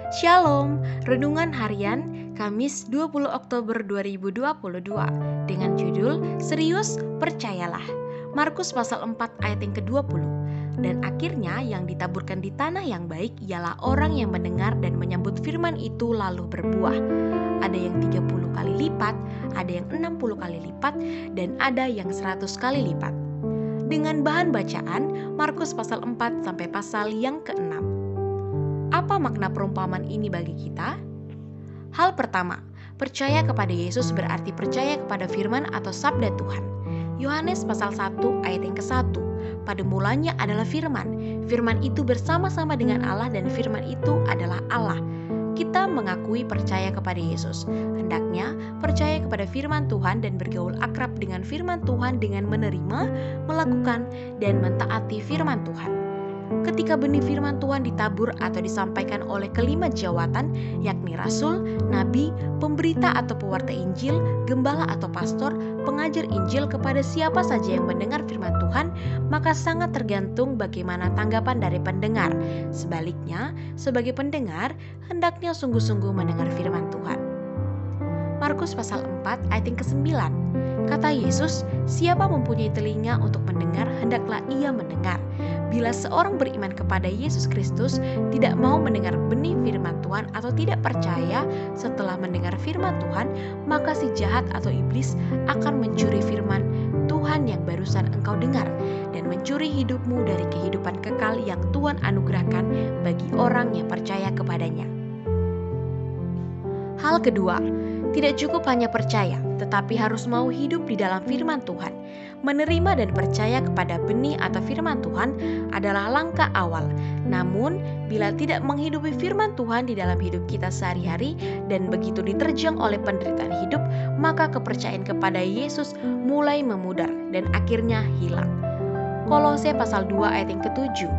Shalom, Renungan Harian Kamis 20 Oktober 2022 dengan judul Serius Percayalah. Markus pasal 4 ayat yang ke-20. Dan akhirnya yang ditaburkan di tanah yang baik ialah orang yang mendengar dan menyambut firman itu lalu berbuah. Ada yang 30 kali lipat, ada yang 60 kali lipat, dan ada yang 100 kali lipat. Dengan bahan bacaan Markus pasal 4 sampai pasal yang ke-6. Apa makna perumpamaan ini bagi kita? Hal pertama, percaya kepada Yesus berarti percaya kepada firman atau sabda Tuhan. Yohanes pasal 1 ayat yang ke-1. Pada mulanya adalah firman. Firman itu bersama-sama dengan Allah dan firman itu adalah Allah. Kita mengakui percaya kepada Yesus. Hendaknya percaya kepada firman Tuhan dan bergaul akrab dengan firman Tuhan dengan menerima, melakukan, dan mentaati firman Tuhan. Ketika benih firman Tuhan ditabur atau disampaikan oleh kelima jawatan, yakni rasul, nabi, pemberita atau pewarta Injil, gembala atau pastor, pengajar Injil kepada siapa saja yang mendengar firman Tuhan, maka sangat tergantung bagaimana tanggapan dari pendengar. Sebaliknya, sebagai pendengar, hendaknya sungguh-sungguh mendengar firman Tuhan. Markus pasal 4 ayat yang ke-9. Kata Yesus, siapa mempunyai telinga untuk mendengar, hendaklah ia mendengar. Bila seorang beriman kepada Yesus Kristus tidak mau mendengar benih firman Tuhan atau tidak percaya setelah mendengar firman Tuhan, maka si jahat atau iblis akan mencuri firman Tuhan yang barusan engkau dengar dan mencuri hidupmu dari kehidupan kekal yang Tuhan anugerahkan bagi orang yang percaya kepadanya. Hal kedua, tidak cukup hanya percaya, tetapi harus mau hidup di dalam firman Tuhan. Menerima dan percaya kepada benih atau firman Tuhan adalah langkah awal. Namun, bila tidak menghidupi firman Tuhan di dalam hidup kita sehari-hari dan begitu diterjang oleh penderitaan hidup, maka kepercayaan kepada Yesus mulai memudar dan akhirnya hilang. Kolose pasal 2 ayat yang ke-7.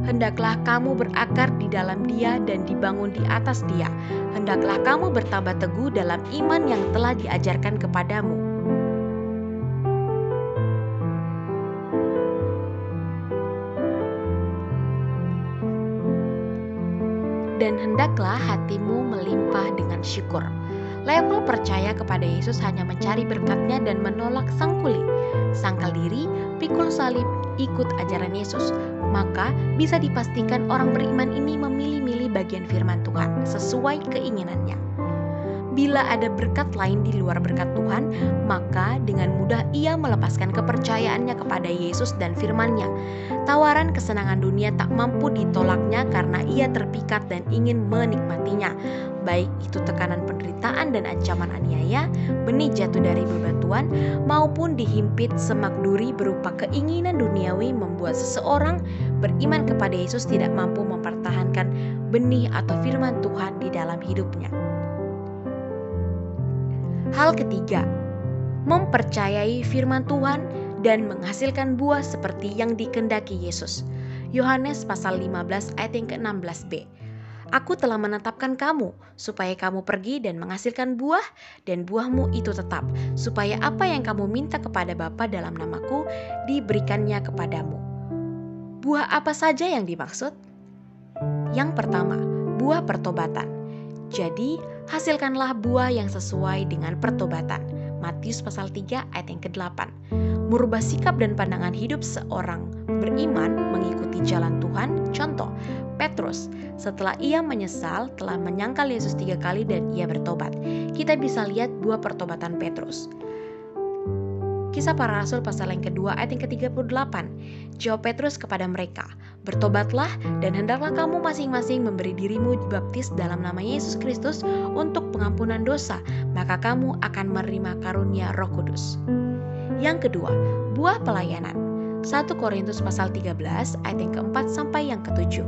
Hendaklah kamu berakar di dalam Dia dan dibangun di atas Dia. Hendaklah kamu bertambah teguh dalam iman yang telah diajarkan kepadamu. Dan hendaklah hatimu melimpah dengan syukur. Level percaya kepada Yesus hanya mencari berkat-Nya dan menolak sang kuli, sangkal diri, pikul salib, ikut ajaran Yesus. Maka bisa dipastikan orang beriman ini memilih-milih bagian firman Tuhan sesuai keinginannya. Bila ada berkat lain di luar berkat Tuhan, maka dengan mudah ia melepaskan kepercayaannya kepada Yesus dan firman-Nya. Tawaran kesenangan dunia tak mampu ditolaknya karena ia terpikat dan ingin menikmatinya. Baik itu tekanan penderitaan dan ancaman aniaya, benih jatuh dari bebatuan, maupun dihimpit semak duri berupa keinginan duniawi membuat seseorang beriman kepada Yesus tidak mampu mempertahankan benih atau firman Tuhan di dalam hidupnya. Hal ketiga, mempercayai firman Tuhan dan menghasilkan buah seperti yang dikehendaki Yesus. Yohanes pasal 15 ayat yang ke-16b. Aku telah menetapkan kamu supaya kamu pergi dan menghasilkan buah dan buahmu itu tetap, supaya apa yang kamu minta kepada Bapa dalam namaku diberikannya kepadamu. Buah apa saja yang dimaksud? Yang pertama, buah pertobatan. Jadi, hasilkanlah buah yang sesuai dengan pertobatan. Matius pasal 3 ayat yang ke-8. Merubah sikap dan pandangan hidup seorang beriman mengikuti jalan Tuhan. Contoh, Petrus setelah ia menyesal telah menyangkal Yesus 3 kali dan ia bertobat. Kita bisa lihat buah pertobatan Petrus. Kisah Para Rasul pasal yang kedua ayat yang ke-38. Jawab Petrus kepada mereka, bertobatlah dan hendaklah kamu masing-masing memberi dirimu dibaptis dalam nama Yesus Kristus untuk pengampunan dosa, maka kamu akan menerima karunia Roh Kudus. Yang kedua, buah pelayanan. 1 Korintus pasal 13 ayat yang ke-4 sampai yang ke-7.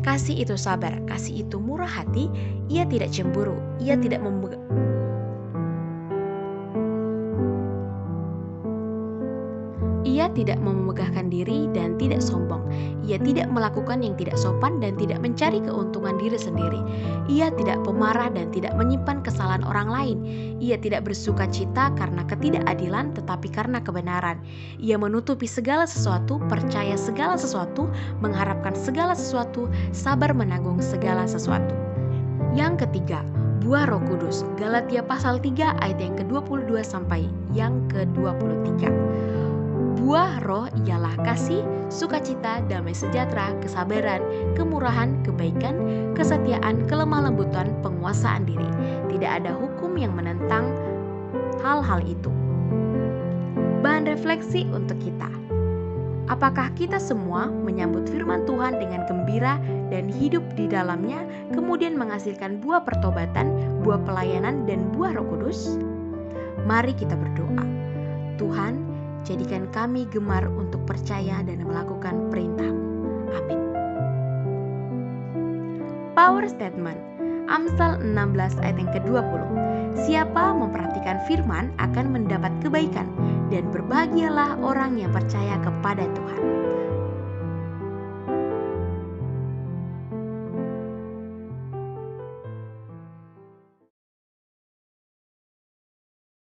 Kasih itu sabar, kasih itu murah hati, ia tidak cemburu, ia tidak memegahkan diri dan tidak sombong. Ia tidak melakukan yang tidak sopan dan tidak mencari keuntungan diri sendiri. Ia tidak pemarah dan tidak menyimpan kesalahan orang lain. Ia tidak bersuka cita karena ketidakadilan tetapi karena kebenaran. Ia menutupi segala sesuatu, percaya segala sesuatu, mengharapkan segala sesuatu, sabar menanggung segala sesuatu. Yang ketiga, buah Roh Kudus. Galatia pasal 3 ayat yang ke-22 sampai yang ke-23. Buah roh ialah kasih, sukacita, damai sejahtera, kesabaran, kemurahan, kebaikan, kesetiaan, kelemah lembutan, penguasaan diri. Tidak ada hukum yang menentang hal-hal itu. Bahan refleksi untuk kita. Apakah kita semua menyambut firman Tuhan dengan gembira dan hidup di dalamnya, kemudian menghasilkan buah pertobatan, buah pelayanan, dan buah Roh Kudus? Mari kita berdoa. Tuhan, jadikan kami gemar untuk percaya dan melakukan perintah-Mu. Amin. Power Statement Amsal 16 ayat yang ke-20. Siapa memperhatikan firman akan mendapat kebaikan, dan berbahagialah orang yang percaya kepada Tuhan.